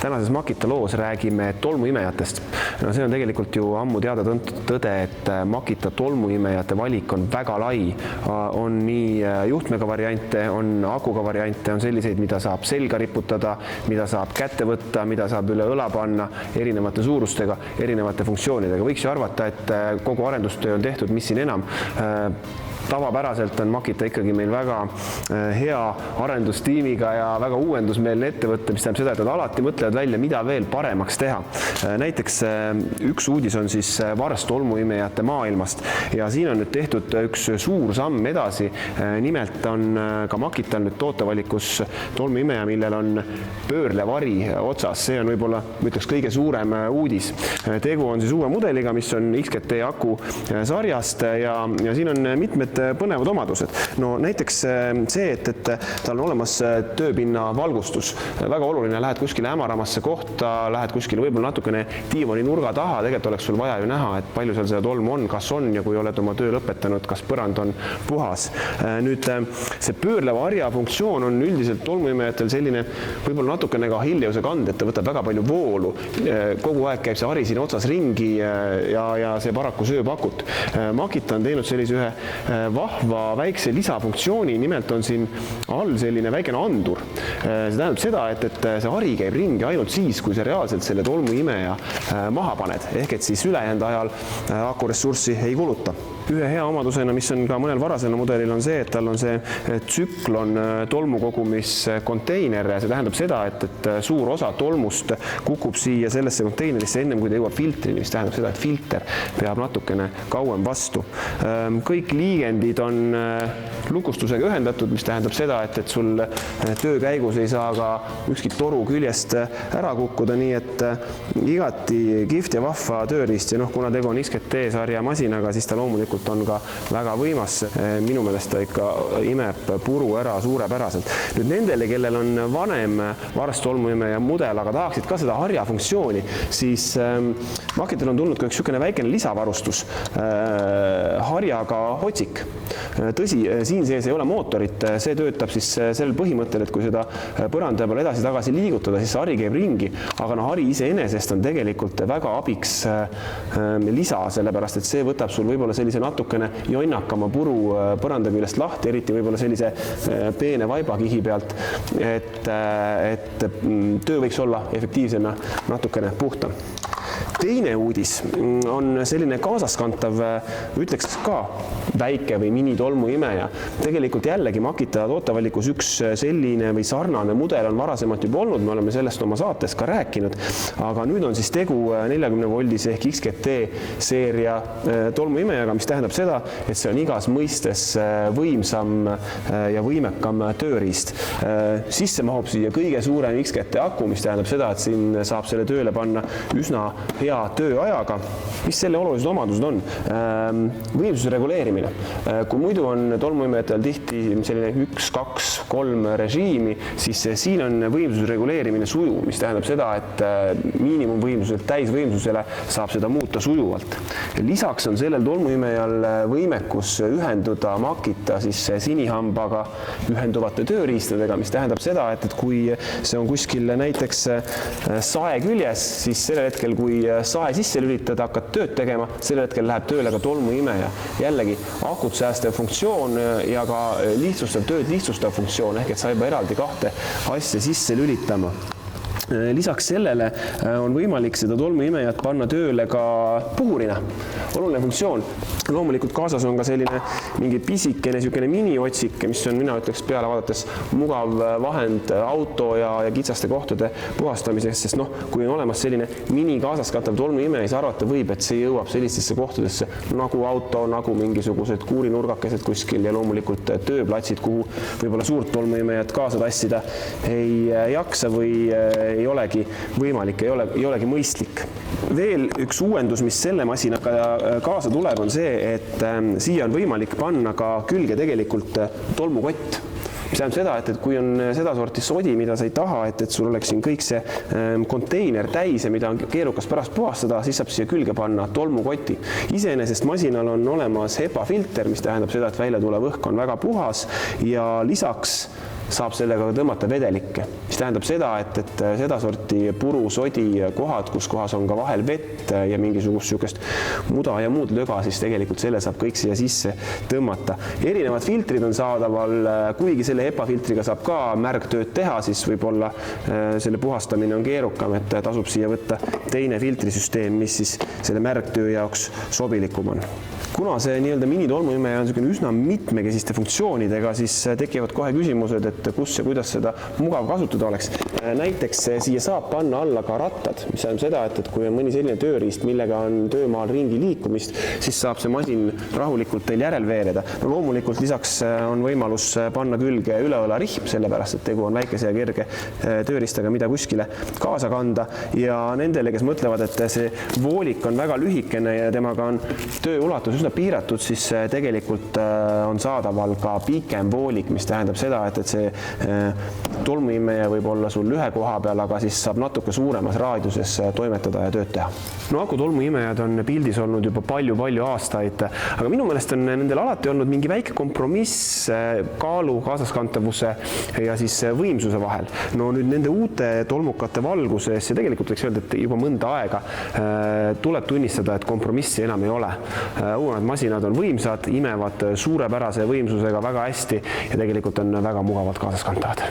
tänases Makita loos räägime tolmuimejatest. No see on tegelikult ju ammu teada tõde, et Makita tolmuimejate valik on väga lai. On nii juhtmega variante, on akuga variante, on selliseid, mida saab selga riputada, mida saab kätte võtta, mida saab üle õla panna erinevate suurustega, erinevate funktsioonidega. Võiks ju arvata, et kogu arendustöö on tehtud, mis siin enam. Tavapäraselt on Makita ikkagi meil väga hea arendustiimiga ja väga uuendusmeelne ettevõte, mis tähendab seda, et nad alati mõtlevad välja, mida veel paremaks teha. Näiteks üks uudis on siis varst tolmuimejate maailmast ja siin on nüüd tehtud üks suur samm edasi. Nimelt on ka Makital nüüd tootevalikus tolmuimeja, millel on pöörlevari otsas. See on võib-olla, ütleks, kõige suurem uudis. Tegu on siis uue mudeliga, mis on XGT aku sarjast ja siin on mitmed põnevad omadused. No näiteks see, et tal on olemas tööpinna valgustus. Väga oluline, lähed kuskile hämaramasse kohta, lähed kuskile võib-olla natukene diivani nurga taha, tegelikult oleks sul vaja ju näha, et palju seal seda tolmu on, kas on ja kui oled oma töö lõpetanud, kas põrand on puhas. Nüüd see pöörleva harja funktsioon on üldiselt tolmuimejatel selline võib-olla natukene ka Hilleuse kand, et ta võtab väga palju voolu. Kogu aeg käib see hari siin otsas ringi ja see paraku sööb akut. Makita on teinud sellise ühe vahva väikse lisafunktsiooni, nimelt on siin all selline väikene andur. See tähendab seda, et see hari käib ringi ainult siis, kui see reaalselt selle tolmuimeja maha paned, ehk et siis ülejäänud ajal akuressurssi ei kuluta. Ühe hea omadusena, mis on ka mõnel varasel mudelil, on see, et tal on see tsüklon tolmukogumiskonteiner. See tähendab seda, et suur osa tolmust kukub siia sellesse konteinerisse ennem, kui ta jõuab filtrini, mis tähendab seda, et filter peab natukene kauem vastu. Kõik liigendid on lukustusega ühendatud, mis tähendab seda, et sul töö käigus ei saa ka ükski toru küljest ära kukkuda, nii et igati kihvt ja vahva tööriist ja kuna tegu on XGT sarja masinaga, siis ta loomulikult on ka väga võimas. Minu meelest ta ikka imeb puru ära suurepäraselt. Nüüd nendele, kellel on vanem varst tolmuimeja mudel, aga tahaksid ka seda harja funktsiooni, siis Makital on tulnud ka üks niisugune väikene lisavarustus. Harjaga otsik. Tõsi, siin sees ei ole mootorit, see töötab siis sellel põhimõttel, et kui seda põranda peal edasi-tagasi liigutada, siis hari käib ringi, aga hari iseenesest on tegelikult väga abiks lisa, sellepärast et see võtab sul võib-olla sellise natukene jonnakama puru põranda küljest lahti, eriti võib-olla sellise peene vaibakihi pealt, et töö võiks olla efektiivsena natukene puhtam. Teine uudis on selline kaasaskantav, ütleks ka väike või minitolmuimeja. Tegelikult jällegi Makita tootevalikus üks selline või sarnane mudel on varasemalt juba olnud, me oleme sellest oma saates ka rääkinud, aga nüüd on siis tegu 40-voldise ehk XGT seeria tolmuimejaga, mis tähendab seda, et see on igas mõistes võimsam ja võimekam tööriist. Sisse mahub siia kõige suurem XGT aku, mis tähendab seda, et siin saab selle tööle panna üsna hea tööajaga. Mis selle olulised omadused on? Võimsuse reguleerimine. Kui muidu on tolmuimejatel tihti selline 1, 2, 3 režiimi, siis siin on võimsuse reguleerimine sujuv, mis tähendab seda, et miinimumvõimsuselt täisvõimsusele saab seda muuta sujuvalt. Lisaks on sellel tolmuimejal võimekus ühenduda Makita siis sinihambaga ühenduvate tööriistadega, mis tähendab seda, et kui see on kuskil näiteks sae küljes, siis sellel hetkel, kui sae sisse lülitada, hakkad tööd tegema, sellel hetkel läheb tööle ka tolmuimeja. Jällegi akut säästev funktsioon ja ka tööd lihtsustav funktsioon, ehk et sa juba eraldi kahte asja sisse lülitama. Lisaks sellele on võimalik seda tolmuimejat panna tööle ka puhurina. Oluline funktsioon. Loomulikult kaasas on ka selline mingi pisikene miniotsik, mis on, mina ütleks peale vaadates, mugav vahend auto ja kitsaste kohtade puhastamiseks, sest kui on olemas selline mini kaasaskantav tolmuimeja, siis arvata võib, et see jõuab sellistesse kohtadesse nagu auto, nagu mingisugused kuurinurgakesed kuskil ja loomulikult tööplatsid, kuhu võib-olla suurt tolmuimejat kaasa tassida ei jaksa või ei olegi võimalik, ei olegi mõistlik. Veel üks uuendus, mis selle masinaga kaasa tuleb, on see, et siia on võimalik panna ka külge tegelikult tolmukott. Mis tähendab seda, et kui on seda sorti sodi, mida sa ei taha, et sul oleks siin kõik see konteiner täis ja mida on keerukas pärast puhastada, siis saab siia külge panna tolmukoti. Iseenesest masinal on olemas HEPA filter, mis tähendab seda, et välja tulev õhk on väga puhas ja lisaks saab sellega tõmmata vedelikke, mis tähendab seda, et seda sorti puru, sodi kohad, kus kohas on ka vahel vett ja mingisugust sugust muda ja muud löga, siis tegelikult selle saab kõik siia sisse tõmmata. Erinevad filtrid on saadaval, kuigi selle HEPA filtriga saab ka märgtööd teha, siis võib-olla selle puhastamine on keerukam, et tasub siia võtta teine filtrisüsteem, mis siis selle märgtöö jaoks sobilikum on. Kuna see nii-öelda minitolmuimeja on üsna mitmekesiste funktsioonidega, siis tekivad kohe küsimused, et kus ja kuidas seda mugav kasutada oleks. Näiteks siia saab panna alla ka rattad, mis tähendab seda, et kui on mõni selline tööriist, millega on töömaal ringi liikumist, siis saab see masin rahulikult teil järel veereda. No loomulikult lisaks on võimalus panna külge üleõlarihm, sellepärast et tegu on väikese ja kerge tööriistaga, mida kuskile kaasa kanda. Ja nendele, kes mõtlevad, et see voolik on väga lühikene ja temaga on töö ulatus üsna piiratud, siis tegelikult on saadaval ka pikem voolik, mis tähendab seda, et see tolmuimeja võib olla sul ühe koha peal, aga siis saab natuke suuremas raadiuses toimetada ja tööd teha. No akutolmuimejad on pildis olnud juba palju-palju aastaid, aga minu meelest on nendel alati olnud mingi väike kompromiss kaalu, kaasaskantavuse ja siis võimsuse vahel. No nüüd nende uute tolmukate valguses ja tegelikult võiks öelda, et juba mõnda aega tuleb tunnistada, et kompromissi enam ei ole. Uuemad masinad on võimsad, imevad suurepärase võimsusega väga hästi ja tegelikult on väga mugavalt kaasaskantavad.